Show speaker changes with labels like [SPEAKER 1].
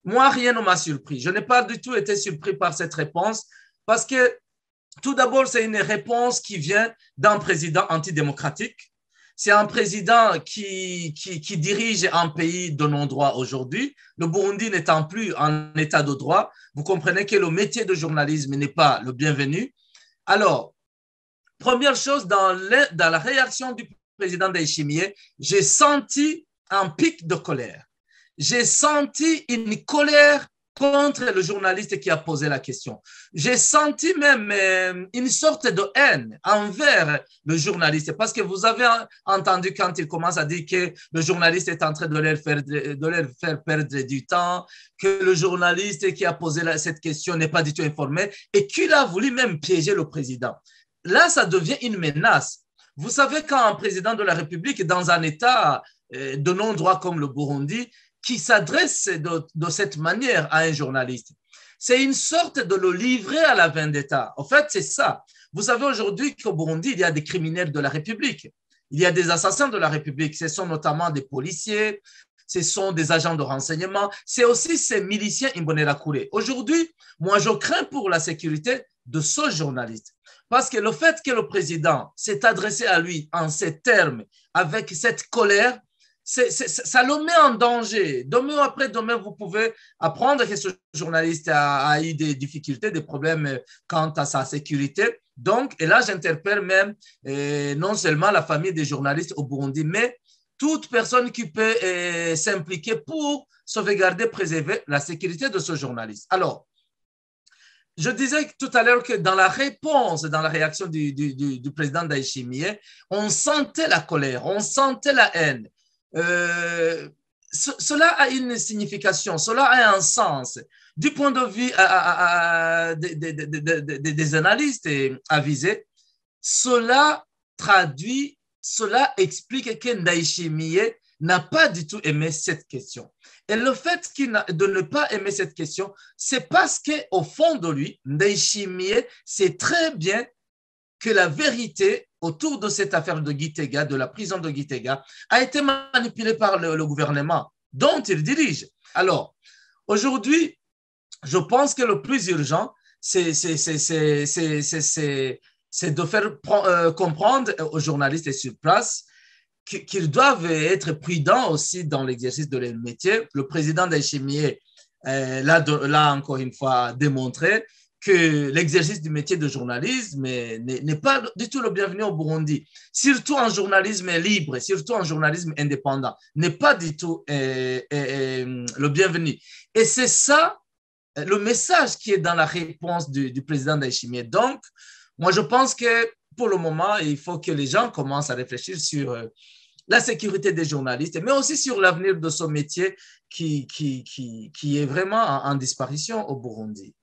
[SPEAKER 1] Moi, rien ne m'a surpris. Je n'ai pas du tout été surpris par cette réponse parce que tout d'abord, c'est une réponse qui vient d'un président antidémocratique. C'est un président qui dirige un pays de non-droit aujourd'hui. Le Burundi n'étant plus en état de droit, vous comprenez que le métier de journalisme n'est pas le bienvenu. Alors, première chose, dans la réaction du président Ndayishimiye, j'ai senti un pic de colère. J'ai senti une colère contre le journaliste qui a posé la question. J'ai senti même une sorte de haine envers le journaliste parce que vous avez entendu quand il commence à dire que le journaliste est en train de leur faire perdre du temps, que le journaliste qui a posé cette question n'est pas du tout informé et qu'il a voulu même piéger le président. Là, ça devient une menace. Vous savez, quand un président de la République est dans un état de non-droit comme le Burundi, qui s'adresse de cette manière à un journaliste, c'est une sorte de le livrer à la vendetta. En fait, c'est ça. Vous savez aujourd'hui qu'au Burundi, il y a des criminels de la République. Il y a des assassins de la République. Ce sont notamment des policiers, ce sont des agents de renseignement, c'est aussi ces miliciens Imbonerakure. Aujourd'hui, moi, je crains pour la sécurité de ce journaliste. Parce que le fait que le président s'est adressé à lui en ces termes, avec cette colère, ça le met en danger. Demain après demain, vous pouvez apprendre que ce journaliste a eu des difficultés, des problèmes quant à sa sécurité. Donc, et là, j'interpelle même non seulement la famille des journalistes au Burundi, mais toute personne qui peut s'impliquer pour sauvegarder, préserver la sécurité de ce journaliste. Alors, je disais tout à l'heure que dans la réponse, dans la réaction du président Ndayishimiye, on sentait la colère, on sentait la haine. Cela a une signification, cela a un sens. Du point de vue des analystes avisés, cela traduit, cela explique que Ndayishimiye n'a pas du tout aimé cette question. Et le fait de ne pas aimer cette question, c'est parce qu'au fond de lui, Ndayishimiye sait très bien que la vérité autour de cette affaire de Gitega, de la prison de Gitega, a été manipulée par le gouvernement dont il dirige. Alors, aujourd'hui, je pense que le plus urgent, c'est de faire comprendre aux journalistes sur place qu'ils doivent être prudents aussi dans l'exercice de leur métier. Le président Ndayishimiye l'a encore une fois démontré que l'exercice du métier de journalisme n'est pas du tout le bienvenu au Burundi. Surtout en journalisme libre, surtout en journalisme indépendant, n'est pas du tout le bienvenu. Et c'est ça le message qui est dans la réponse du président Ndayishimiye. Donc, moi, je pense que pour le moment, il faut que les gens commencent à réfléchir sur la sécurité des journalistes, mais aussi sur l'avenir de ce métier qui est vraiment en disparition au Burundi.